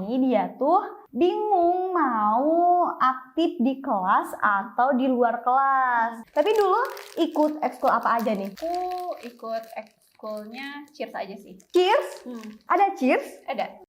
ini dia tuh bingung mau aktif di kelas atau di luar kelas. Tapi dulu ikut ekskul apa aja nih? Aku ikut ekskulnya Cheers aja sih. Cheers? Ada Cheers? Ada.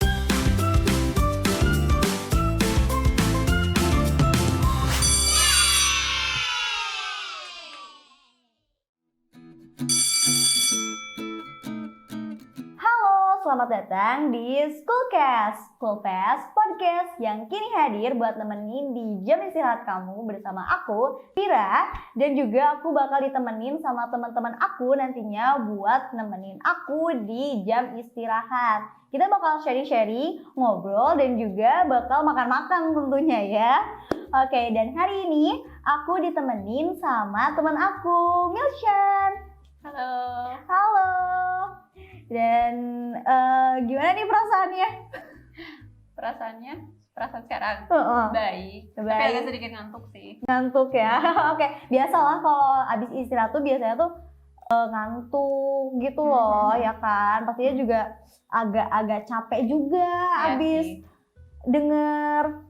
Selamat datang di Schoolcast podcast yang kini hadir buat nemenin di jam istirahat kamu bersama aku, Vira, dan juga aku bakal ditemenin sama teman-teman aku nantinya buat nemenin aku di jam istirahat. Kita bakal sharing-sharing, ngobrol, dan juga bakal makan-makan tentunya ya. Oke, dan hari ini aku ditemenin sama teman aku, Milshan. Halo. Halo. Dan gimana nih perasaannya? Perasaan sekarang baik. Tapi agak sedikit ngantuk sih. Ngantuk ya. Oke, biasalah kalau abis istirahat tuh biasanya tuh ngantuk gitu loh, ya kan. Pastinya juga agak capek juga abis denger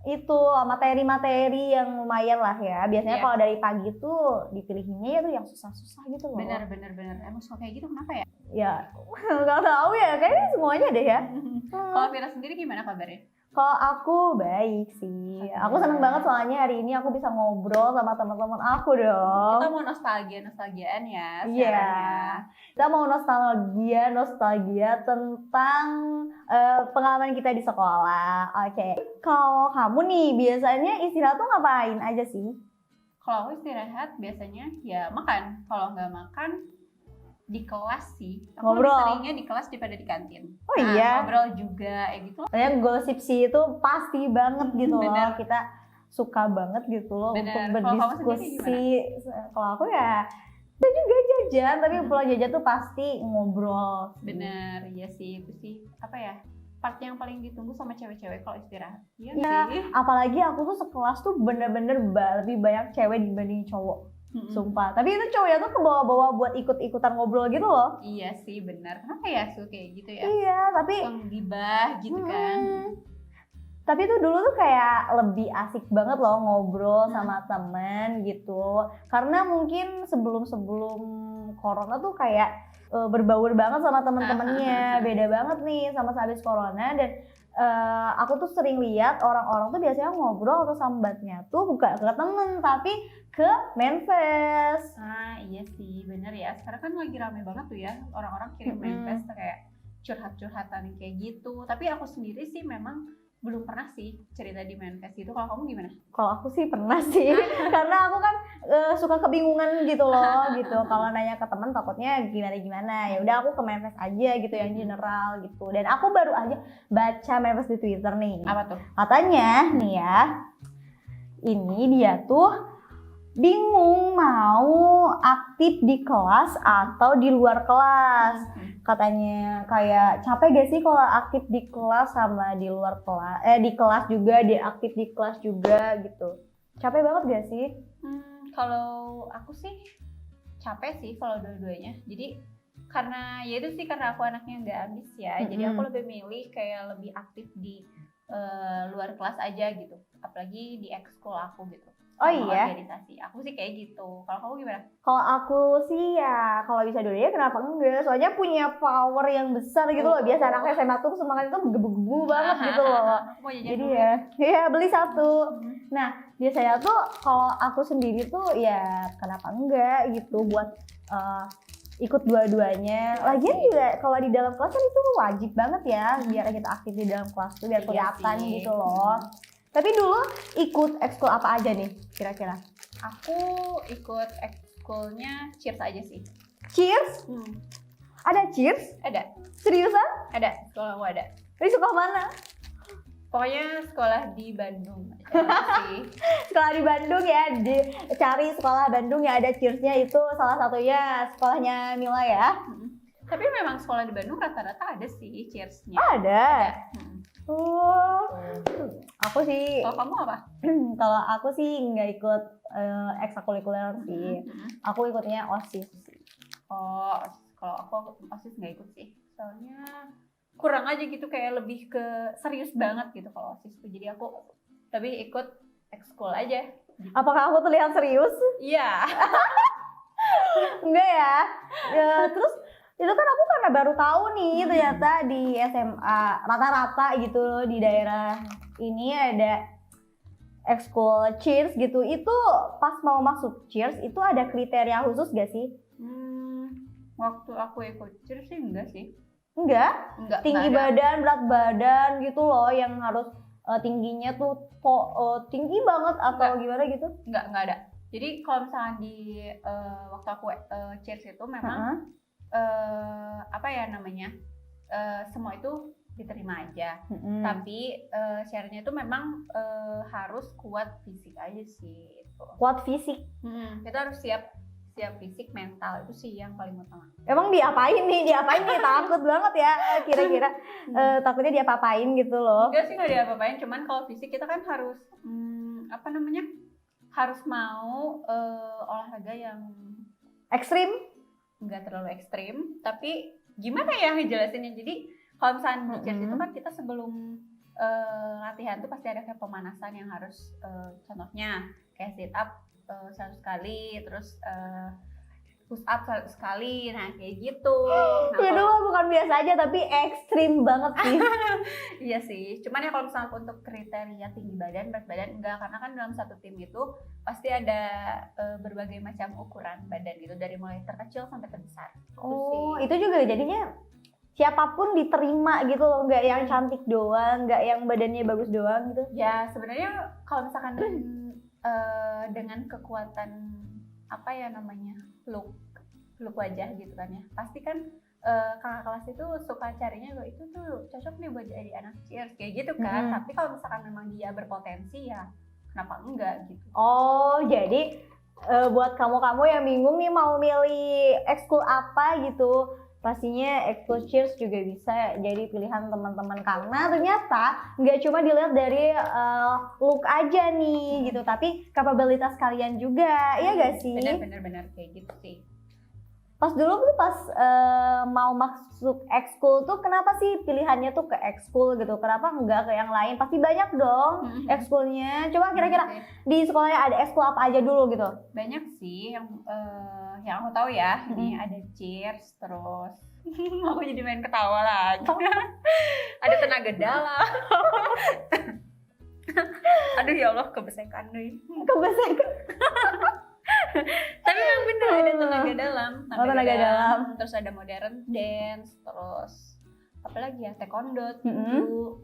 itu materi-materi yang lumayan lah ya. Biasanya kalau dari pagi tuh dipilihinnya ya tuh yang susah-susah gitu loh. Bener. Emang suka kayak gitu kenapa ya? Ya, nggak tahu ya. Kayaknya semuanya deh ya. Kalau Vira sendiri gimana kabarnya? Kalau aku baik sih. Aku seneng banget soalnya hari ini aku bisa ngobrol sama teman-teman aku dong. Kita mau nostalgiaan ya. Iya. Kita mau nostalgia tentang pengalaman kita di sekolah. Oke. Kalau kamu nih biasanya istirahat tuh ngapain aja sih? Kalau aku istirahat biasanya ya makan. Kalau nggak makan di kelas sih. Aku lebih seringnya di kelas daripada di kantin. Oh iya. Ngobrol juga gitu. Yang gosip sih itu pasti banget gitu loh. Kita suka banget gitu loh untuk berdiskusi. Kalau aku ya kita juga jajan, tapi pulang jajan tuh pasti ngobrol. Bener, ya sih. Itu sih apa ya? Part yang paling ditunggu sama cewek-cewek kalau istirahat. Iya sih. Apalagi aku tuh sekelas tuh bener-bener lebih banyak cewek dibanding cowok. Sumpah, tapi itu cowoknya tuh kebawa-bawa buat ikut-ikutan ngobrol gitu loh. Iya sih, benar. Kenapa ya suka kayak gitu ya? Iya, tapi gibah gitu kan. Tapi tuh dulu tuh kayak lebih asik banget loh ngobrol sama temen gitu. Karena mungkin sebelum corona tuh kayak berbaur banget sama temen-temennya. Beda banget nih sama habis corona. Dan aku tuh sering lihat orang-orang tuh biasanya ngobrol atau sambatnya tuh bukan ke temen tapi ke manifest. Iya sih, bener ya. Sekarang kan lagi rame banget tuh ya orang-orang kirim manifest kayak curhat-curhatan kayak gitu. Tapi aku sendiri sih memang belum pernah sih cerita di manifest gitu. Kalau kamu gimana? Kalau aku sih pernah sih, karena aku kan suka kebingungan gitu loh, gitu. Kalau nanya ke teman takutnya gimana. Ya udah aku ke manifest aja gitu yang general gitu. Dan aku baru aja baca manifest di Twitter nih. Apa tuh? Katanya nih ya, ini dia tuh bingung mau aktif di kelas atau di luar kelas. Katanya kayak capek gak sih kalau aktif di kelas sama di luar kelas, di kelas juga, dia aktif di kelas juga gitu. Capek banget gak sih? Kalau aku sih capek sih kalau dua-duanya. Jadi karena ya itu sih karena aku anaknya nggak ambis ya. Jadi aku lebih milih kayak lebih aktif di luar kelas aja gitu. Apalagi di ekskul aku gitu. Oh iya. Organisasi. Aku sih kayak gitu. Kalau kamu gimana? Kalau aku sih ya kalau bisa dua-duanya kenapa enggak? Soalnya punya power yang besar gitu loh. Biasa anak SMA tuh semangat itu gebu-gebu banget gitu loh. Jadi ya beli satu. Nah biasanya tuh kalau aku sendiri tuh ya kenapa enggak gitu buat ikut dua-duanya. Lagian juga kalau di dalam kelas kan itu wajib banget ya biar kita aktif di dalam kelas tuh biar kelihatan gitu loh. Tapi dulu ikut ekskul apa aja nih kira-kira? Aku ikut ekskulnya Cheers aja sih. Cheers? Ada Cheers? Ada. Seriusan? Ada, sekolah aku ada. Di sekolah mana? Pokoknya sekolah di Bandung. Sekolah di Bandung ya, cari sekolah Bandung yang ada Cheers-nya itu salah satunya sekolahnya Mila ya. Tapi memang sekolah di Bandung rata-rata ada sih Cheers-nya. Ada. Oh, aku sih. Kalau kamu apa? Kalau aku sih nggak ikut ekstrakurikuler sih. Aku ikutnya OSIS. Oh, kalau aku OSIS nggak ikut sih. Soalnya kurang aja gitu, kayak lebih ke serius banget gitu kalau OSIS tuh. Jadi aku lebih ikut ekskul aja. Apakah aku terlihat serius? Iya. Enggak ya. Terus itu kan aku karena baru tahu nih ternyata di SMA rata-rata gitu loh di daerah ini ada ekskul cheers gitu. Itu pas mau masuk cheers itu ada kriteria khusus gak sih? Waktu aku ikut cheers sih enggak sih. Enggak? Tinggi enggak badan, berat badan gitu loh yang harus tingginya tuh tinggi banget atau gimana gitu? Enggak ada. Jadi kalau misalnya di waktu aku cheers itu memang apa ya namanya, semua itu diterima aja. Tapi syaratnya itu memang harus kuat fisik aja sih itu. Kuat fisik? Kita harus siap fisik, mental itu sih yang paling utama. Emang diapain nih? Takut banget ya kira-kira. Takutnya diapa-apain gitu loh. Enggak sih, nggak diapa-apain, cuman kalau fisik kita kan harus apa namanya, harus mau olahraga yang ekstrim, nggak terlalu ekstrim, tapi gimana ya ngejelasinnya. Jadi kalau misalnya di cheers itu kan kita sebelum latihan tuh pasti ada kayak pemanasan yang harus contohnya kayak sit up 100 kali, terus push up 100 kali, nah kayak gitu. Itu bukan biasa aja tapi ekstrim banget sih. Iya sih, cuman ya kalau misalnya untuk kriteria tinggi badan, berat badan enggak, karena kan dalam satu tim itu pasti ada berbagai macam ukuran badan gitu, dari mulai terkecil sampai terbesar. Itu juga jadinya siapapun diterima gitu loh, nggak yang cantik doang, nggak yang badannya bagus doang gitu. Ya sebenarnya kalau misalkan dengan kekuatan apa ya namanya, look wajah gitu kan ya, pasti kan kakak kelas itu suka carinya loh, itu tuh cocok nih buat jadi anak cheers kayak gitu kan. Tapi kalau misalkan memang dia berpotensi ya kenapa enggak gitu. Jadi buat kamu-kamu yang bingung nih mau milih ekskul apa gitu, pastinya ekskul cheers juga bisa jadi pilihan teman-teman, karena ternyata nggak cuma dilihat dari look aja nih gitu, tapi kapabilitas kalian juga, ya gak sih? Benar kayak gitu sih. Pas dulu tuh pas mau masuk ekskul tuh kenapa sih pilihannya tuh ke ekskul gitu? Kenapa enggak ke yang lain? Pasti banyak dong ekskulnya. Coba kira-kira di sekolahnya ada ekskul apa aja dulu gitu? Banyak sih yang aku tahu ya. Ini ada cheers, terus aku jadi main ketawa lagi. Ada tenaga dalam. Aduh ya Allah, kebesekan nih. Kebesekan. Tapi memang benar ada tenaga dalam. Tenaga dalam. Terus ada modern dance, terus apa lagi ya, taekwondo, tinju,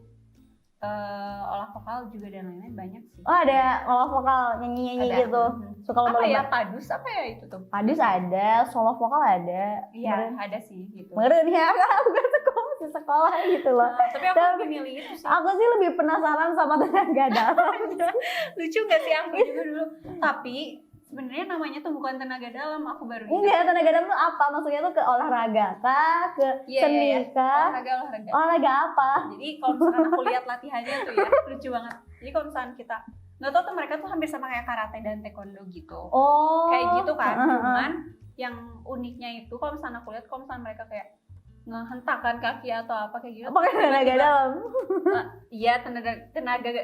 olah vokal juga dan lain-lain, banyak sih. Ada olah vokal, nyanyi-nyanyi gitu. Suka apa ya, padus apa ya itu tuh? Padus ada, solo vokal ada. Iya, ada sih gitu. Meren ya, bukan sekolah gitu loh. Tapi aku lebih milih itu sih. Aku sih lebih penasaran sama tenaga dalam. Lucu gak sih aku juga dulu? Tapi sebenarnya namanya tuh bukan tenaga dalam, aku baru ingat. Enggak, tenaga dalam tuh apa? Maksudnya tuh ke olahraga kah? Ke seni kah? Olahraga. Olahraga apa? Jadi kalau misalkan aku lihat latihannya tuh ya, lucu banget. Jadi kalau misalkan kita nggak tahu tuh, mereka tuh hampir sama kayak karate dan taekwondo gitu. Kayak gitu kan. Cuman yang uniknya itu kalau misalkan aku lihat, kalau misalkan mereka kayak ngehentakkan kaki atau apa kayak gitu. Pakai tenaga dalam. Iya, tenaga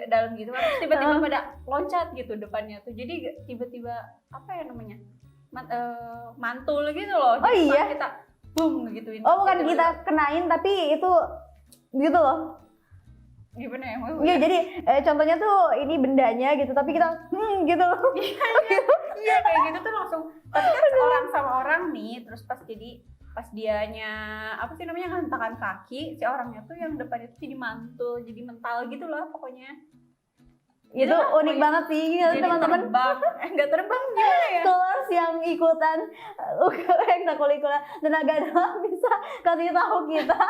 dalam gitu. Terus tiba-tiba pada loncat gitu depannya tuh. Jadi tiba-tiba apa ya namanya? Mantul gitu loh. Jadi iya. Kita boom gituin. Bukan kita kenain tapi itu gitu loh. Gimana ya? Iya, jadi contohnya tuh ini bendanya gitu, tapi kita gitu loh. Iya kayak gitu tuh langsung. Tapi kan orang sama orang nih, terus pas dianya apa sih namanya, nghantakan kaki, si orangnya tuh yang depan itu jadi mantul, jadi mental gitu loh pokoknya. Itu unik banget sih teman-teman. Nggak terbang gimana ya? Kelas yang ikutan ekstrakurikuler tenaga dalam bisa kasih tahu kita.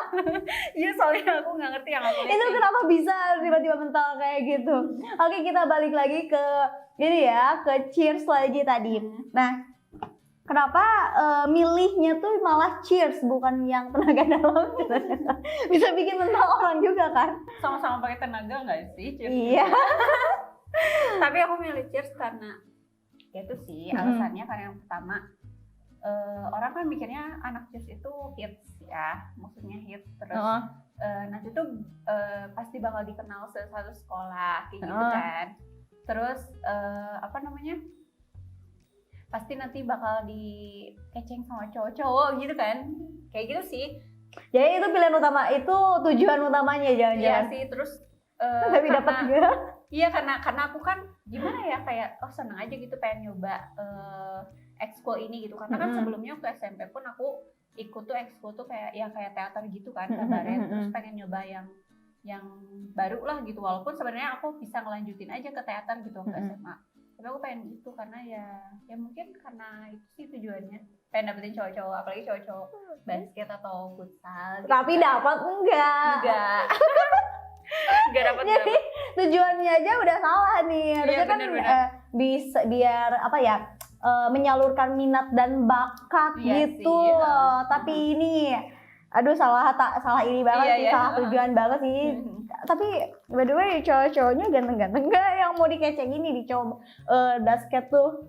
Iya, soalnya aku nggak ngerti yang aku lihat. Itu kenapa bisa tiba-tiba mental kayak gitu. Oke, kita balik lagi ke ini ya, ke cheers lagi tadi. Nah, kenapa milihnya tuh malah cheers bukan yang tenaga dalam? Bisa bikin mental orang juga kan? Sama-sama pakai tenaga nggak sih cheers? Iya. Tapi aku milih cheers karena itu sih alasannya. Karena yang pertama, orang kan mikirnya anak cheers itu hits ya, maksudnya hits terus nanti tuh pasti bakal dikenal satu sekolah kayak gitu kan. Terus apa namanya, pasti nanti bakal dikeceng sama cowok-cowok gitu kan, kayak gitu sih. Jadi itu pilihan utama, itu tujuan utamanya jangan-jangan. Iya sih, terus tapi dapat enggak? Iya, karena aku kan gimana ya, kayak seneng aja gitu pengen nyoba ekskul ini gitu, karena kan sebelumnya waktu SMP pun aku ikut tuh ekskul tuh kayak teater gitu kan, kabaret. Terus pengen nyoba yang baru lah gitu, walaupun sebenarnya aku bisa ngelanjutin aja ke teater gitu waktu SMA. Tapi aku pengen gitu karena ya mungkin karena itu sih tujuannya, pengen dapetin cowok-cowok, apalagi cowok-cowok basket atau futsal gitu. Tapi dapat enggak dapat. Jadi tujuannya aja udah salah nih. Harusnya kan bisa biar apa ya, menyalurkan minat dan bakat gitu loh. Tapi ini aduh salah ini banget sih, salah tujuan banget sih. Tapi by the way, cowok-cowoknya ganteng-ganteng enggak yang mau dikeceng ini di cowok basket tuh?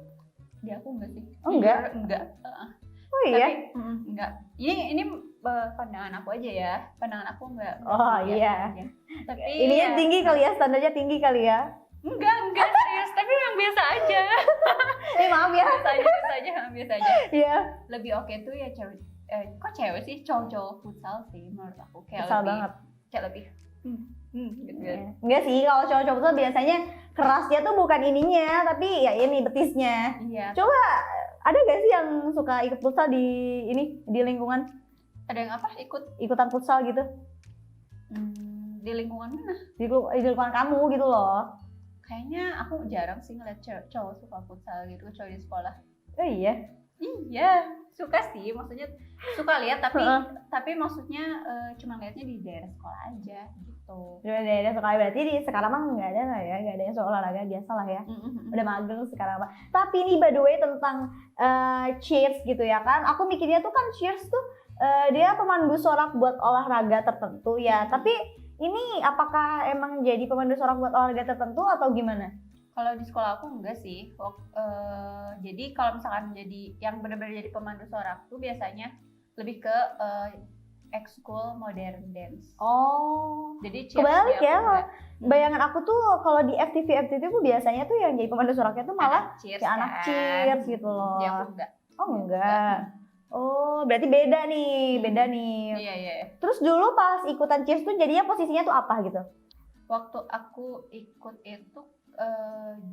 Di aku enggak sih. Oh enggak? Enggak. Oh iya? Tapi, enggak. Ini pandangan aku aja ya. Pandangan aku enggak. Oh iya. Tapi ini ya, tinggi kali ya, standarnya tinggi kali ya? Enggak serius. Tapi memang biasa aja. Maaf ya. Biasa aja. Iya. Lebih oke tuh ya cewek. Kok cewek sih, cowok futsal sih menurut aku, kayak futsal lebih banget. Kayak lebih gitu. Enggak sih, kalau cowok-cowok tuh biasanya kerasnya tuh bukan ininya, tapi ya ini betisnya. Iya. Coba ada gak sih yang suka ikut futsal di lingkungan? Ada yang apa? Ikutan futsal gitu? Di lingkungan mana? Di lingkungan kamu gitu loh. Kayaknya aku jarang sih ngeliat cowok suka futsal gitu, cowok di sekolah. Oh iya? Iya, suka sih, maksudnya suka lihat, tapi maksudnya cuma lihatnya di daerah sekolah aja gitu. Di daerah sekolah, berarti di sekarang mah nggak ada lah ya, nggak ada yang soal olahraga, biasa lah ya. Udah mager sekarang mah. Tapi ini by the way tentang cheers gitu ya kan, aku mikirnya tuh kan cheers tuh dia pemandu sorak buat olahraga tertentu ya. Tapi ini apakah emang jadi pemandu sorak buat olahraga tertentu atau gimana? Kalau di sekolah aku enggak sih. Jadi kalau misalkan jadi yang benar-benar jadi pemandu sorak tuh biasanya lebih ke ekskul modern dance. Oh. Jadi kebalik ya. Bayangan aku tuh kalau di FTV tuh biasanya tuh yang jadi pemandu soraknya tuh malah anak cheers gitu loh. Ya aku enggak. Oh enggak. Oh, berarti beda nih. Iya. Terus dulu pas ikutan cheers tuh jadinya posisinya tuh apa gitu? Waktu aku ikut itu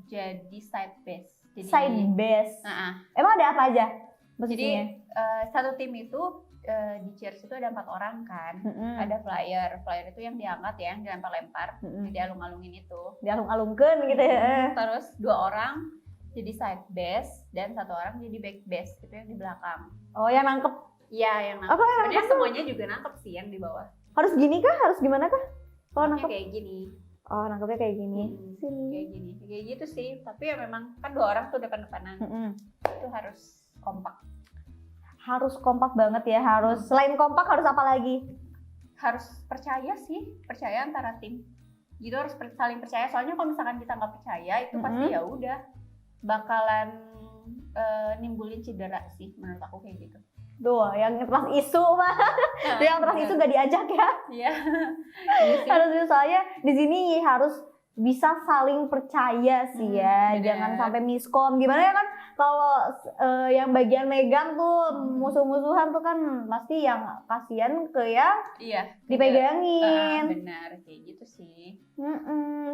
jadi side bass. Side bass. Emang ada apa aja posisinya? Jadi satu tim itu di cheers itu ada 4 orang kan. Ada flyer itu yang diangkat ya, yang dilempar-lempar, dialung-alungin itu. Dialung-alungkan gitu ya. Terus 2 orang jadi side bass dan 1 orang jadi back bass, itu yang di belakang. Oh, yang nangkep? Iya, yang nangkep. Sebenarnya semuanya juga nangkep sih yang di bawah. Harus gini kah? Harus gimana kah? Kalau nangkep kayak gini. Oh, nangkepnya kayak gini. Kayak gitu sih. Tapi ya memang kan 2 orang tuh depan-depanan. Itu harus kompak. Harus kompak banget ya. Harus selain kompak harus apa lagi? Harus percaya sih, percaya antara tim. Gitu harus saling percaya. Soalnya kalau misalkan kita nggak percaya itu pasti ya udah bakalan nimbulin cedera sih menurut aku kayak gitu. Tuh, yang trust isu mah. Yang trust isu gak diajak ya. Iya. Harus saya di sini harus bisa saling percaya sih ya. Jangan sampai miskom. Gimana ya kan kalau yang bagian megang tuh musuh-musuhan tuh kan pasti yang kasihan ke yang dipegangin. Benar, kayak gitu sih.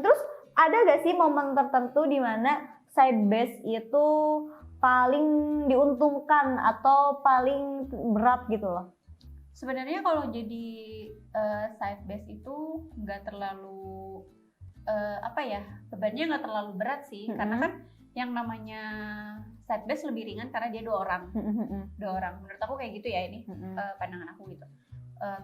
Terus ada gak sih momen tertentu di mana side bass itu paling diuntungkan atau paling berat gitu loh? Sebenarnya kalau jadi side bass itu nggak terlalu bebannya nggak terlalu berat sih, karena kan yang namanya side bass lebih ringan karena dia 2 orang. 2 orang, menurut aku kayak gitu ya ini pandangan aku gitu.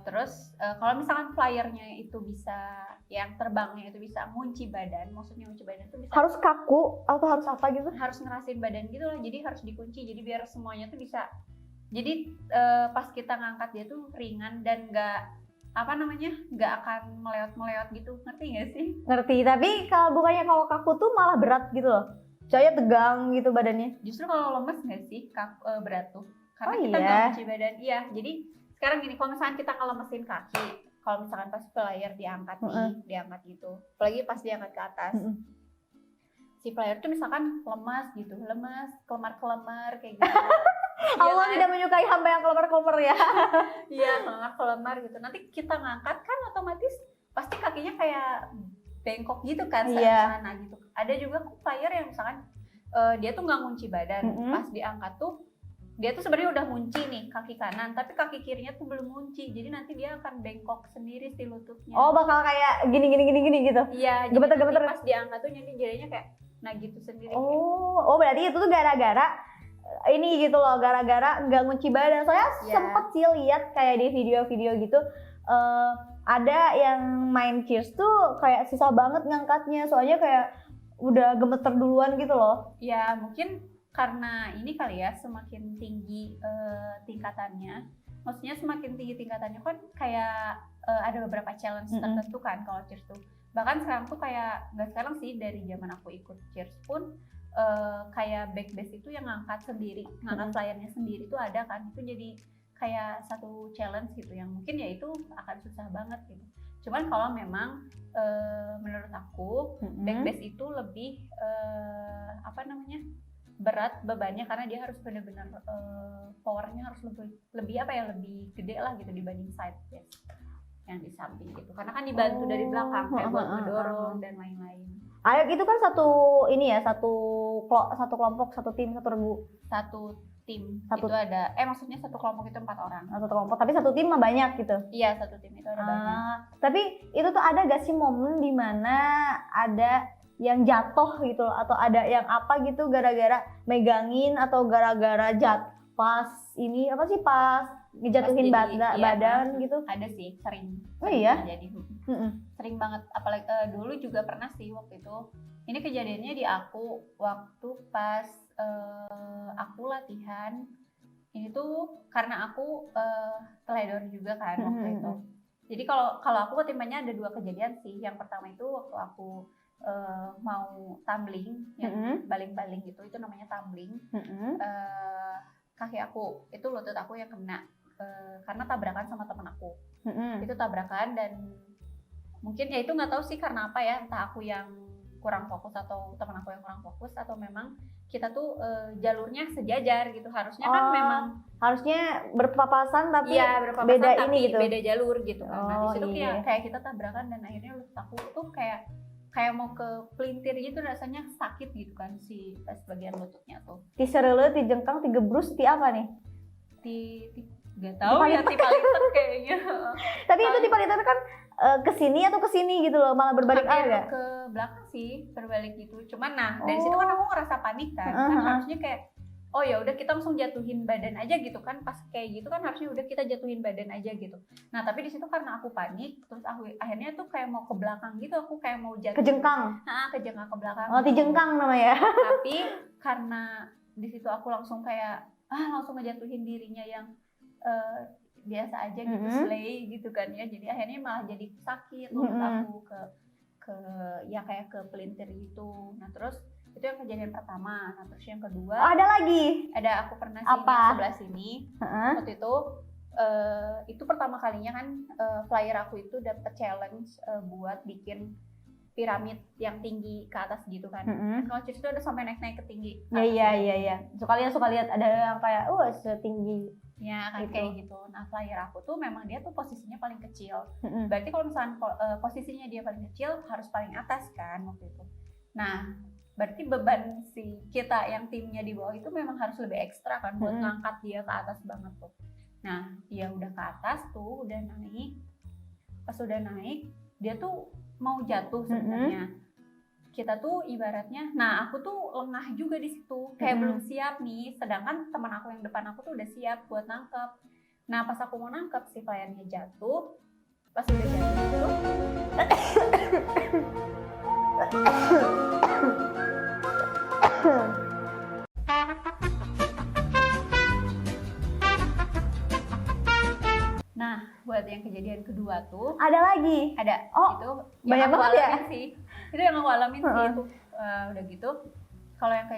Terus kalau misalkan flyernya itu bisa, yang terbangnya itu bisa ngunci badan, maksudnya ngunci badan itu bisa harus kaku atau harus apa gitu? Harus ngerasain badan gitu loh, jadi harus dikunci, jadi biar semuanya tuh bisa. Jadi pas kita ngangkat dia tuh ringan dan nggak akan melewat gitu, ngerti nggak sih? Ngerti, tapi kalau kaku tuh malah berat gitu loh. Soalnya tegang gitu badannya. Justru kalau lemes nggak sih berat tuh, karena kita nggak kunci badan. Iya, jadi sekarang gini, kalau misalnya kita ngelemesin kaki, kalau misalkan pas flyer diangkat nih, diangkat gitu, apalagi pas diangkat ke atas, si flyer tuh misalkan lemas, kelemar kayak gitu. Allah tidak menyukai hamba yang kelemar ya. Iya, kelemar gitu. Nanti kita ngangkat kan otomatis pasti kakinya kayak bengkok gitu kan sana gitu. Ada juga flyer yang misalkan dia tuh nggak ngunci badan, pas diangkat tuh dia tuh sebenarnya udah ngunci nih kaki kanan, tapi kaki kirinya tuh belum ngunci, jadi nanti dia akan bengkok sendiri si lututnya. Oh, bakal kayak gini gitu. Iya, gemeter pas diangkat tuh jadinya kayak nah gitu sendiri. Oh berarti itu tuh gara-gara ini gitu loh, gara-gara nggak ngunci badan. Soalnya sempet sih lihat kayak di video-video gitu, ada yang main cheers tuh kayak susah banget ngangkatnya, soalnya kayak udah gemeter duluan gitu loh. Ya mungkin karena ini kali ya, semakin tinggi tingkatannya, maksudnya semakin tinggi tingkatannya kan kayak ada beberapa challenge tertentu kan kalau cheers tuh. Bahkan sekarang tuh kayak, nggak sekarang sih, dari zaman aku ikut cheers pun kayak back base itu yang ngangkat sendiri, ngangkat flyernya sendiri tuh ada kan, itu jadi kayak satu challenge gitu yang mungkin ya itu akan susah banget gitu. Cuman kalau memang menurut aku back base itu lebih berat bebannya, karena dia harus benar-benar powernya harus lebih gede lah gitu dibanding side base yang di samping gitu, karena kan dibantu dari belakang kayak buat ngedorong dan lain-lain. Itu kan satu kelompok, satu tim, satu regu. Itu ada, maksudnya satu kelompok itu 4 orang. Satu kelompok, tapi satu tim mah banyak gitu. Iya, satu tim itu ada banyak. Tapi itu tuh ada gak sih momen dimana ada yang jatuh gitu, atau ada yang apa gitu gara-gara megangin, atau gara-gara pas ngejatuhin badan gitu? Ada sih, sering. Oh iya? Jadi sering banget, apalagi dulu juga pernah sih waktu itu. Ini kejadiannya di aku waktu pas aku latihan. Ini tuh karena aku teledor juga kan waktu itu. Jadi kalau aku ketimpannya ada 2 kejadian sih. Yang pertama itu waktu aku mau tumbling, yang baling-baling gitu, itu namanya tumbling. Kaki aku, itu lutut aku yang kena karena tabrakan sama temen aku. Itu tabrakan, dan mungkin ya itu nggak tahu sih karena apa ya, entah aku yang kurang fokus atau temen aku yang kurang fokus, atau memang kita tuh jalurnya sejajar gitu, harusnya kan memang harusnya berpapasan tapi beda tapi ini gitu, beda jalur gitu kan. Nah di situ kayak kita tabrakan, dan akhirnya lutut aku tuh kayak mau ke pelintir gitu, rasanya sakit gitu kan si bagian lututnya tuh. Ti serele, ti jengkang, ti gebrus, ti apa nih? Gak tahu ya, ti paliter kayaknya. Tapi itu ti paliter kan kesini atau kesini gitu loh, malah berbalik arah? Ke belakang sih, berbalik gitu. Cuman dari situ kan aku ngerasa panik kan. Kan harusnya kayak, oh ya udah kita langsung jatuhin badan aja gitu kan, pas kayak gitu kan harusnya udah kita jatuhin badan aja gitu. Nah tapi di situ karena aku panik, terus aku akhirnya tuh kayak mau ke belakang gitu, aku kayak mau jatuh kejengkang. Kejengkang ke belakang. Oh, dijengkang namanya. Tapi karena di situ aku langsung kayak langsung ngejatuhin dirinya yang biasa aja gitu, slay gitu kan ya. Jadi akhirnya malah jadi sakit lutut aku ke ya kayak ke pelintir gitu. Nah terus itu yang kejadian pertama. Nah terus yang kedua, ada lagi? Ada, aku pernah sih sebelah sini. Waktu itu pertama kalinya kan flyer aku itu dapet challenge buat bikin piramid yang tinggi ke atas gitu kan. Kalau cheers itu ada sampai naik ke tinggi. Iya. Suka lihat ada yang kayak setinggi ya kan gitu. Kayak gitu. Nah flyer aku tuh memang dia tuh posisinya paling kecil. Berarti kalau misalnya posisinya dia paling kecil harus paling atas kan waktu itu. Nah berarti beban si kita yang timnya di bawah itu memang harus lebih ekstra kan buat ngangkat dia ke atas banget tuh. Nah dia udah ke atas tuh, udah naik. Pas udah naik dia tuh mau jatuh sebenarnya. Kita tuh ibaratnya, nah aku tuh lengah juga di situ, kayak belum siap nih. Sedangkan teman aku yang depan aku tuh udah siap buat nangkep. Nah pas aku mau nangkep, si flyernya jatuh. Pas udah jatuh itu, nah buat yang kejadian kedua tuh ada lagi. Itu banyak banget ya sih. Itu yang aku alamin sih itu. Udah gitu kalau yang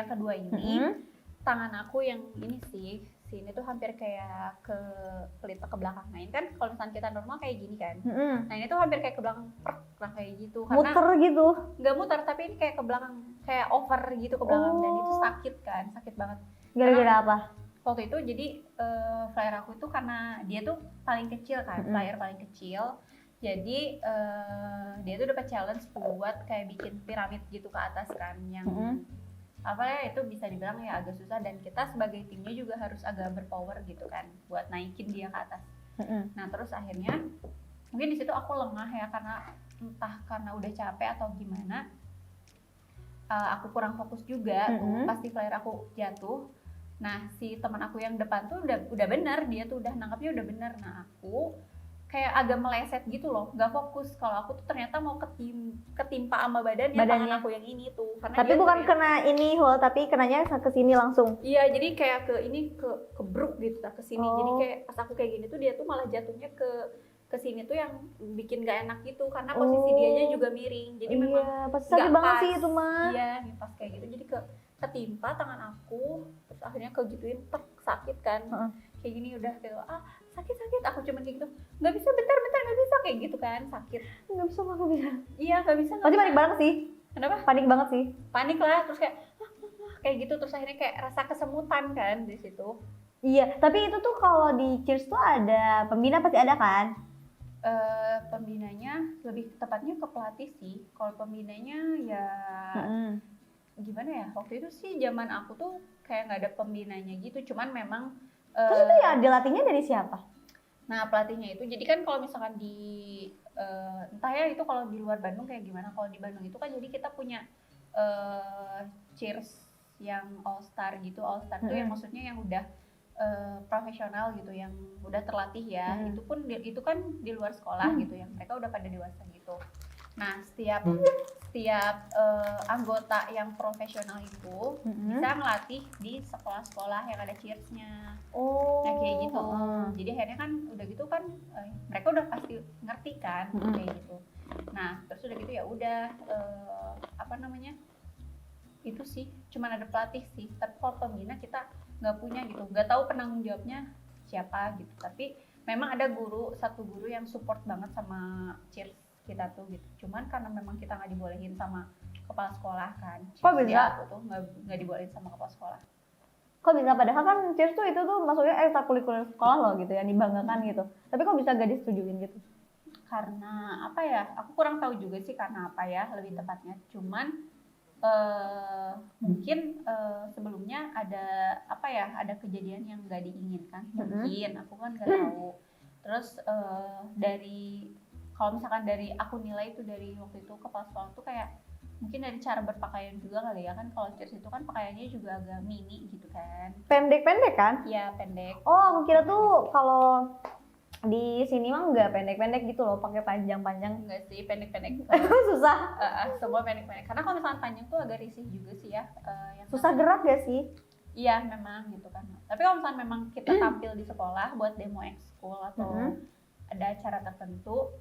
kedua ini tangan aku yang ini sih sini tuh hampir kayak ke pelita ke belakang. Nah ini kan kalau misalnya kita normal kayak gini kan. Nah ini tuh hampir kayak ke belakang, nah kayak gitu. Karena muter gitu. Nggak muter, tapi ini kayak ke belakang, kayak over gitu ke belakang. Dan itu sakit kan, sakit banget. Gara-gara apa? Waktu itu jadi flyer aku itu karena dia tuh paling kecil kan, flyer paling kecil. Jadi dia tuh dapat challenge buat kayak bikin piramid gitu ke atas kan, yang apa ya, itu bisa dibilang ya agak susah, dan kita sebagai timnya juga harus agak berpower gitu kan buat naikin dia ke atas. Nah terus akhirnya mungkin di situ aku lengah ya, karena entah karena udah capek atau gimana, aku kurang fokus juga tuh pasti flyer aku jatuh. Nah si teman aku yang depan tuh udah bener, dia tuh udah nangkapnya udah bener. Nah aku kayak agak meleset gitu loh, nggak fokus kalau aku tuh ternyata mau ketimpa sama badannya tangan aku yang ini tuh. Karena tapi bukan kayak, kena ini hole, tapi kenanya ke sini langsung. Iya, jadi kayak ke ini kebruk gitu ke sini. Jadi kayak pas aku kayak gini tuh dia tuh malah jatuhnya ke sini tuh yang bikin gak enak gitu, karena posisi dianya juga miring. Jadi memang pasti sakit banget sih itu mah. Iya, pas kayak gitu jadi ketimpa tangan aku, terus akhirnya kegituin sakit kan. Kayak gini udah kayak sakit, aku cuman kayak gitu, nggak bisa, bentar nggak bisa, kayak gitu kan, sakit, nggak bisa. Iya nggak bisa. Pasti panik banget sih. Kenapa? Panik banget sih. Panik lah, terus kayak gitu, terus akhirnya kayak rasa kesemutan kan di situ. Iya, tapi itu tuh kalau di Cheers tuh ada pembina, pasti ada kan? Pembinanya lebih tepatnya ke pelatih sih. Kalau pembinanya ya gimana ya, waktu itu sih zaman aku tuh kayak nggak ada pembinanya gitu, cuman memang terus itu ya dilatihnya dari siapa? Nah pelatihnya itu, jadi kan kalau misalkan di entah ya itu kalau di luar Bandung kayak gimana, kalau di Bandung itu kan jadi kita punya Cheers yang All Star gitu. All Star itu yang maksudnya yang udah profesional gitu, yang udah terlatih ya. Itu kan di luar sekolah gitu, yang mereka udah pada dewasa gitu. Nah setiap anggota yang profesional itu bisa ngelatih di sekolah-sekolah yang ada cheersnya. Nah kayak gitu. Jadi akhirnya kan udah gitu kan mereka udah pasti ngerti kan kayak gitu. Nah terus udah gitu ya udah itu sih cuman ada pelatih sih. Tapi kalau pembina kita nggak punya gitu, nggak tahu penanggung jawabnya siapa gitu. Tapi memang ada satu guru yang support banget sama cheers kita tuh gitu. Cuman karena memang kita nggak dibolehin sama kepala sekolah kan. Kok bisa? Aku tuh nggak dibolehin sama kepala sekolah. Kok bisa? Padahal kan Cheers tuh itu tuh maksudnya ekstrakurikuler sekolah loh gitu, yang dibanggakan gitu. Tapi kok bisa gak disetujuin gitu? Karena apa ya? Aku kurang tahu juga sih karena apa ya lebih tepatnya. Cuman mungkin sebelumnya ada kejadian yang nggak diinginkan. Mungkin aku kan nggak tahu. Terus kalau misalkan dari aku nilai itu dari waktu itu kepala sekolah tuh kayak mungkin dari cara berpakaian juga kali ya, kan kalau Cheers itu kan pakaiannya juga agak mini gitu kan. Pendek-pendek kan? Iya pendek. Oh aku kira tuh kalau di sini mah nggak pendek-pendek gitu loh, pakai panjang-panjang. Enggak sih, pendek-pendek. Susah. Semua pendek-pendek. Karena kalau misalkan panjang tuh agak risih juga sih ya. Susah gerak gak sih? Iya memang gitu kan. Tapi kalau misalkan memang kita tampil di sekolah buat demo ekskul atau ada acara tertentu,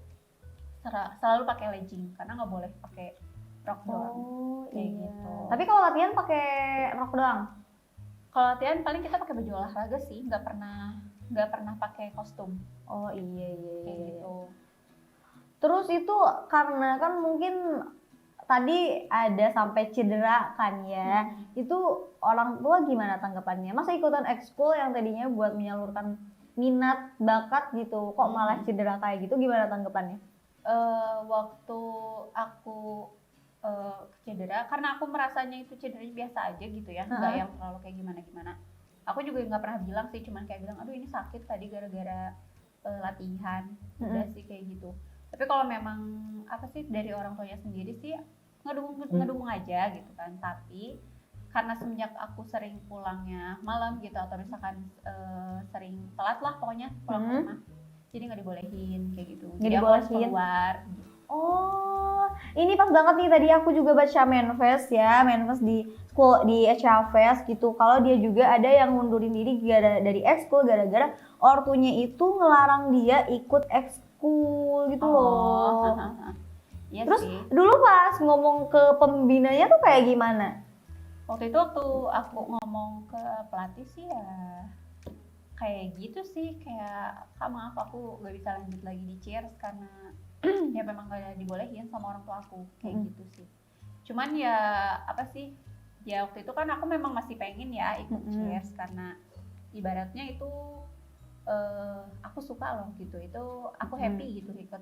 selalu pakai legging karena nggak boleh pakai rok doang. Kayak gitu. Tapi kalau latihan pakai rok doang? Kalau latihan paling kita pakai baju olahraga sih, nggak pernah pakai kostum. Oh iya. Kayak gitu. Terus itu karena kan mungkin tadi ada sampai cedera kan ya. Itu orang tua gimana tanggapannya? Masa ikutan ekskul yang tadinya buat menyalurkan minat, bakat gitu, kok malah cedera kayak gitu, gimana tanggapannya? Waktu aku cedera, karena aku merasanya itu cederanya biasa aja gitu ya, nggak yang terlalu kayak gimana-gimana. Aku juga nggak pernah bilang sih, cuman kayak bilang, aduh ini sakit tadi gara-gara latihan, udah sih kayak gitu. Tapi kalau memang dari orang tuanya sendiri sih ngedukung aja gitu kan. Tapi karena semenjak aku sering pulangnya malam gitu, atau misalkan sering telat lah pokoknya pulang ke rumah, jadi nggak dibolehin kayak gitu. Jadi aku harus keluar. Oh, ini pas banget nih, tadi aku juga baca manifest di school, di HR Fest gitu. Kalau dia juga ada yang ngundurin diri dari ekskul gara-gara ortunya itu ngelarang dia ikut ekskul gitu loh. Iya. Terus sih. Dulu pas ngomong ke pembinanya tuh kayak gimana? Waktu itu aku ngomong ke pelatih sih ya kayak gitu sih, kayak Kak maaf aku gak bisa lanjut lagi di Cheers karena ya memang gak dibolehin sama orang tua aku kayak gitu sih. Cuman ya apa sih, ya waktu itu kan aku memang masih pengen ya ikut Cheers karena ibaratnya itu aku suka loh gitu, itu aku happy gitu ikut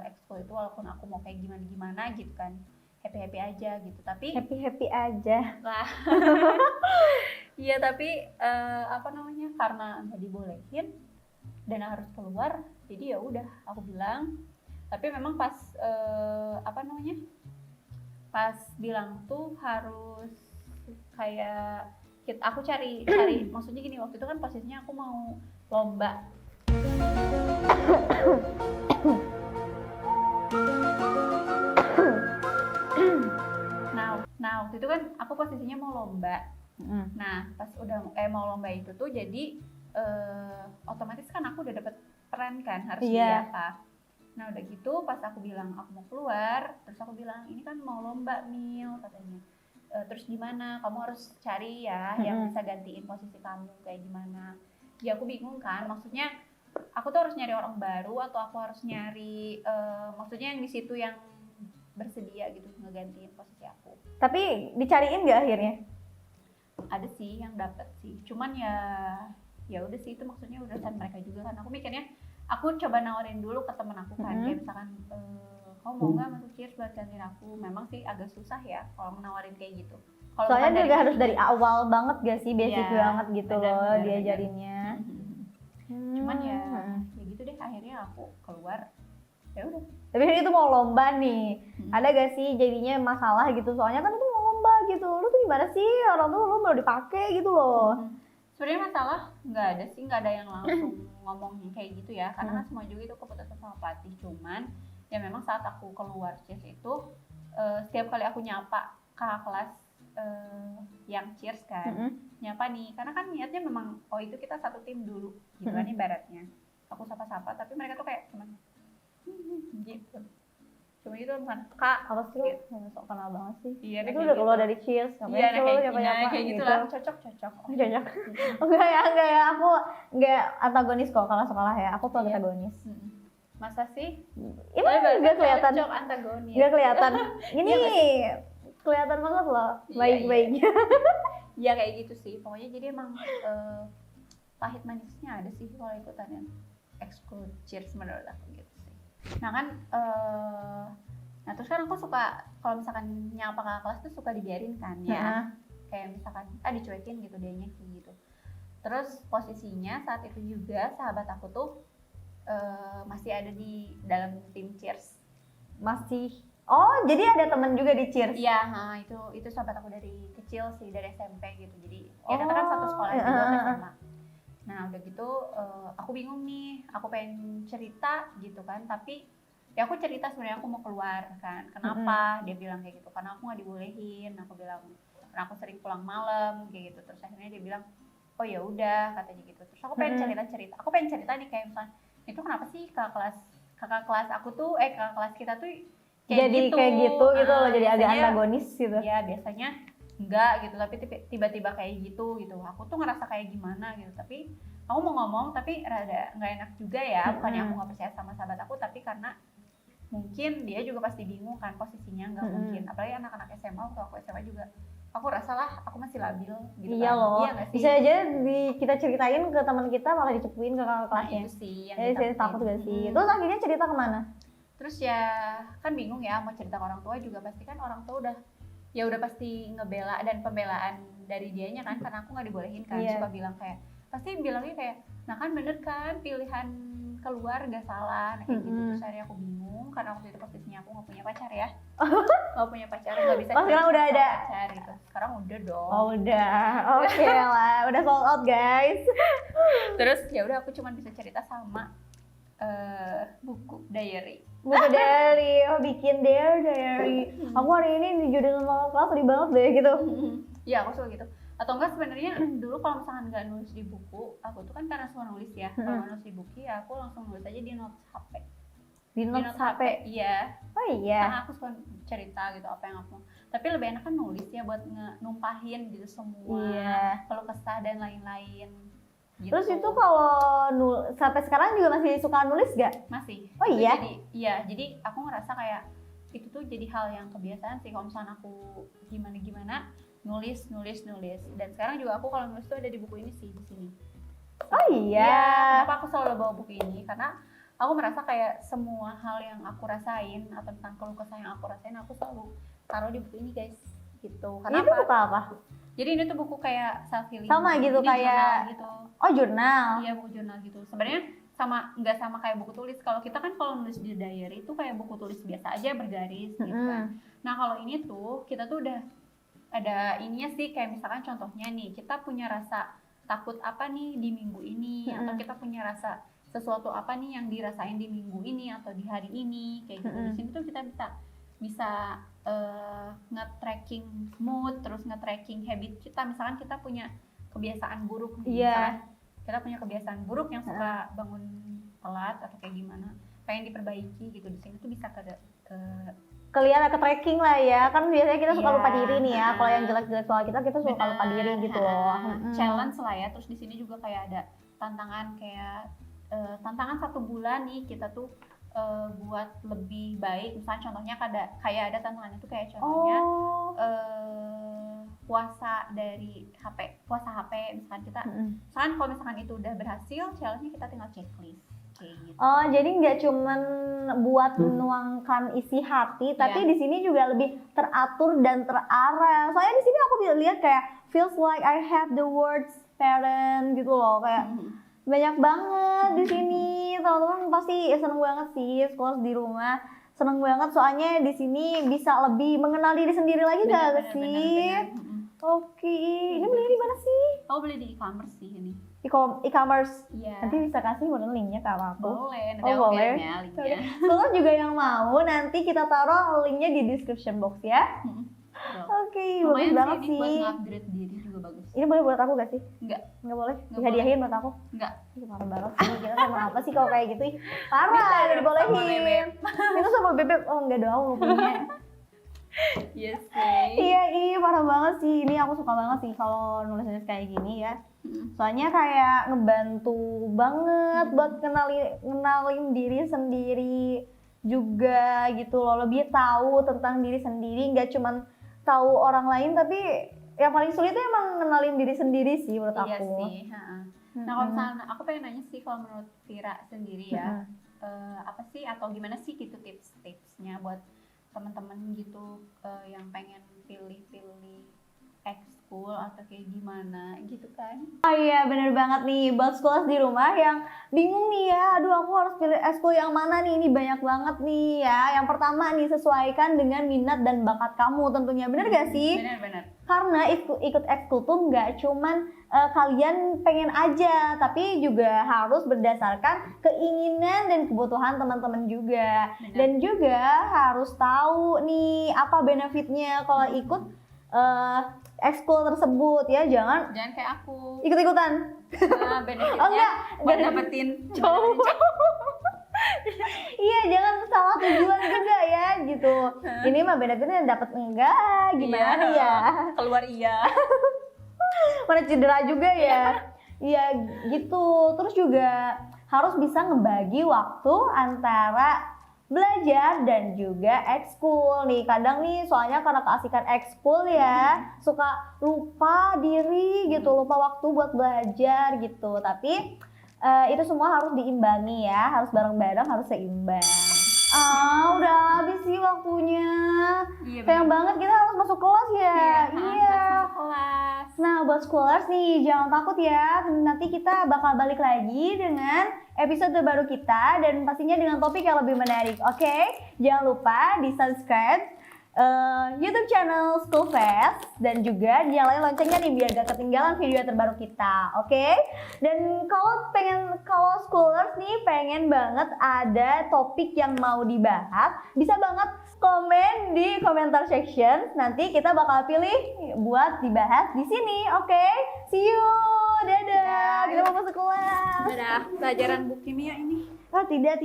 ekskul itu, walaupun aku mau kayak gimana gitu kan, happy aja gitu, tapi happy aja lah. Iya tapi apa namanya, karena nggak dibolehin dan harus keluar, jadi ya udah aku bilang. Tapi memang pas apa namanya, pas bilang tuh harus kayak aku cari maksudnya gini, waktu itu kan posisinya aku mau lomba. Nah waktu itu kan aku posisinya mau lomba. Nah pas udah mau lomba itu tuh jadi otomatis kan aku udah dapet peran kan, harus jadi apa. Nah udah gitu pas aku bilang aku mau keluar, terus aku bilang ini kan mau lomba Mil katanya. Terus gimana, kamu harus cari ya yang bisa gantiin posisi kamu kayak gimana. Ya aku bingung kan, maksudnya aku tuh harus nyari orang baru atau aku harus nyari maksudnya yang di situ yang bersedia gitu ngegantiin posisi aku. Tapi dicariin nggak akhirnya? Ada sih yang dapet sih, cuman ya udah sih, itu maksudnya urusan mereka juga kan. Aku mikirnya aku coba nawarin dulu ke temen aku kan, kayak misalkan kamu mau nggak masuk Cheers buat gantiin aku. Memang sih agak susah ya kalau menawarin kayak gitu. Soalnya juga harus dari awal banget gak sih, basic banget gitu loh diajarinnya. Cuman ya gitu deh, akhirnya aku keluar. Ya udah. Tapi itu mau lomba nih, ada gak sih jadinya masalah gitu? Soalnya kan itu mau lomba gitu, lu tuh gimana sih, orang tuh lu mau dipakai gitu loh. Sebenarnya masalah nggak ada sih, nggak ada yang langsung ngomong kayak gitu ya, karena kan semua juga itu keputusan sama pelatih. Cuman ya memang saat aku keluar Cheers itu setiap kali aku nyapa kakak kelas yang Cheers kan, nyapa nih, karena kan niatnya memang oh itu kita satu tim dulu gitu kan ibaratnya. Aku sapa-sapa tapi mereka tuh kayak cuman gitu. Cuma itu bukan kak, apa sih gitu. Sok kenal banget sih. Iya, itu udah keluar dari Cheers, ngapain sih lo nyapa-nyapa kayak gitu lah. Cocok. Enggak ya, aku enggak antagonis kok kalau sekolah ya. Aku protagonis. Masa sih? Ini enggak kelihatan. Cocok antagonis. Enggak kelihatan. Ini kelihatan banget loh, baik-baiknya. Iya kayak gitu sih. Pokoknya jadi emang pahit manisnya ada sih kalau ikutan yang ekskul Cheers menurut aku gitu sih. Nah kan nah terus kan aku suka kalau misalkan nyapa kakak kelas tuh suka dibiarin kan ya. Kayak misalkan dicuekin gitu dianya kayak gitu. Terus posisinya saat itu juga sahabat aku tuh masih ada di dalam tim Cheers. Masih. Oh, jadi ada teman juga di Cheers? Iya, itu sahabat aku dari kecil sih, dari SMP gitu. Jadi ya kita kan satu sekolah juga SMA. Nah udah gitu aku bingung nih, aku pengen cerita gitu kan, tapi ya aku cerita sebenarnya aku mau keluar kan. Kenapa? Dia bilang kayak gitu, karena aku nggak dibolehin. Aku bilang karena aku sering pulang malam kayak gitu. Terus akhirnya dia bilang oh ya udah katanya gitu. Terus aku pengen cerita, aku pengen cerita nih kayak misalnya itu kenapa sih kakak kelas aku tuh kakak kelas kita tuh kayak jadi gitu. Kayak gitu loh, jadi agak antagonis gitu. Ya biasanya enggak gitu, tapi tiba-tiba kayak gitu. Aku tuh ngerasa kayak gimana gitu, tapi aku mau ngomong tapi rada nggak enak juga ya. Bukannya aku nggak percaya sama sahabat aku, tapi karena mungkin dia juga pasti bingung kan posisinya, nggak mungkin. Apalagi anak-anak SMA, waktu aku SMA juga aku rasa lah aku masih labil gitu. Iya kan. loh, iya bisa aja kita ceritain ke teman kita malah dicepuin ke kakak kelasnya. Itu sih yang saya takut gak sih? Terus akhirnya cerita kemana? Terus ya kan bingung ya mau cerita ke orang tua juga, pasti kan orang tua udah pasti ngebela, dan pembelaan dari dianya kan, karena aku nggak dibolehin kan. Suka bilang kayak pasti bilangnya kayak nah kan bener kan pilihan keluar gak salah, kayak gitu. Terus akhirnya aku bingung karena waktu itu posisinya aku nggak punya pacar ya. Nggak punya pacar, nggak bisa. Sekarang udah ada pacar gitu. Sekarang udah dong. Oh udah, oke lah, udah sold out guys. Terus ya udah aku cuma bisa cerita sama buku diary. Bikin diary. Aku hari ini dijodohin sama kelas sedih banget deh gitu. Iya aku suka gitu. Atau enggak sebenarnya dulu kalau misalkan nggak nulis di buku, aku tuh kan karena suka nulis ya. Kalau nulis di buku ya aku langsung nulis aja di notes HP. Di notes HP? Iya. Oh iya. Karena aku suka cerita gitu apa yang aku mau. Tapi lebih enak kan nulis ya buat numpahin gitu semua. Kalau kesah dan lain-lain. Gitu. Terus itu kalau sampai sekarang juga masih suka nulis gak? Masih. Oh iya? Jadi aku ngerasa kayak itu tuh jadi hal yang kebiasaan sih kalau misalnya aku gimana nulis. Dan sekarang juga aku kalau nulis tuh ada di buku ini sih, di sini. Oh iya. Kenapa aku selalu bawa buku ini? Karena aku merasa kayak semua hal yang aku rasain atau tentang keluh kesah yang aku rasain aku selalu taruh di buku ini guys. Gitu. Ini tuh buku apa? Jadi ini tuh buku kayak self healing. Sama gitu, kayak gitu. Oh, jurnal. Iya, buku jurnal gitu. Sebenarnya nggak sama kayak buku tulis. Kalau kita kan kalau nulis di diary itu kayak buku tulis biasa aja bergaris gitu kan. Nah, kalau ini tuh kita tuh udah ada ininya sih, kayak misalkan contohnya nih, kita punya rasa takut apa nih di minggu ini, atau kita punya rasa sesuatu apa nih yang dirasain di minggu ini atau di hari ini kayak gitu. Di sini tuh kita bisa nge-tracking mood, terus nge-tracking habit kita. Misalkan kita punya kebiasaan buruk nih, misalkan kita punya kebiasaan buruk yang suka bangun telat atau kayak gimana, pengen diperbaiki gitu. Di sini tuh bisa kelihatan ke tracking lah ya, kan biasanya kita suka lupa diri nih ya. Kalau yang jelek-jelek soal kita suka lupa diri gitu loh. Challenge lah ya. Terus di sini juga kayak ada tantangan, kayak tantangan 1 bulan nih kita tuh buat lebih baik. Misalnya contohnya kayak ada tantangannya tuh kayak contohnya puasa puasa HP misalkan kita. Misalkan kalau misalkan itu udah berhasil, challenge-nya kita tinggal checklist. Gitu. Oh, jadi nggak cuman buat menuangkan isi hati, tapi di sini juga lebih teratur dan terarah. Soalnya di sini aku lihat kayak feels like I have the words parent gitu loh, kayak banyak banget di sini. Teman-teman pasti seneng banget sih sekolah di rumah. Seneng banget soalnya di sini bisa lebih mengenal diri sendiri lagi gak sih? Oke, ini beli di mana sih? Oh, beli di e-commerce sih ini. E-commerce. Iya. Nanti bisa kasih linknya ke aku. Boleh, nanti aku kirimnya linknya. Kalau juga yang mau, nanti kita taruh linknya di description box ya. Oke, bagus banget sih. Buat nge-upgrade diri juga bagus. Ini boleh buat aku gak sih? Enggak boleh? Dihadiahin buat aku? Enggak. Parah banget sih, kita sama apa sih kalau kayak gitu? Parah, gak dibolehin. Itu sama bebek, oh enggak dong, punya. Yes sih. Iya, parah banget sih. Ini aku suka banget sih kalau nulis-nulis kayak gini ya. Soalnya kayak ngebantu banget buat kenalin diri sendiri juga gitu loh. Lebih tahu tentang diri sendiri, nggak cuman tahu orang lain, tapi yang paling sulit itu emang kenalin diri sendiri sih menurut aku. Iya sih. Nah, kalau misalnya aku pengen nanya sih, kalau menurut Vira sendiri ya, apa sih atau gimana sih gitu tips-tipsnya buat teman-teman gitu yang pengen pilih-pilih ekskul atau kayak gimana gitu kan? Oh iya, bener banget nih buat sekolah di rumah yang bingung nih ya, aduh aku harus pilih ekskul yang mana nih, ini banyak banget nih ya. Yang pertama nih, sesuaikan dengan minat dan bakat kamu tentunya, bener gak sih? Bener. Karena ikut ekskul tuh nggak cuman kalian pengen aja, tapi juga harus berdasarkan keinginan dan kebutuhan teman-teman juga. Bener. Dan juga harus tahu nih apa benefitnya kalau ikut ekskul tersebut ya. Jangan kayak aku ikut-ikutan. Nah, benefitnya buat dapetin cowok. Iya, jangan salah tujuan juga ya gitu. Ini mah benefitnya dapet enggak gimana ya? Keluar iya. Mana cedera juga ya. Iya gitu. Terus juga harus bisa ngebagi waktu antara belajar dan juga ekskul nih. Kadang nih soalnya karena keasikan ekskul ya, suka lupa diri gitu, lupa waktu buat belajar gitu. Tapi itu semua harus diimbangi ya, harus bareng-bareng, harus seimbang. Udah habis sih waktunya. Iya, sayang banget kita harus masuk kelas ya. Iya. Masuk kelas. Nah, buat scholars nih jangan takut ya. Nanti kita bakal balik lagi dengan episode terbaru kita dan pastinya dengan topik yang lebih menarik. Oke? Jangan lupa di subscribe YouTube channel School Fest dan juga nyalain loncengnya nih biar gak ketinggalan video terbaru kita, oke? Dan kalau scholars nih pengen banget ada topik yang mau dibahas, bisa banget komen di komentar section. Nanti kita bakal pilih buat dibahas di sini, oke? See you, dadah. Kita mau masuk kelas. Dadah, pelajaran buku kimia ini. Oh tidak.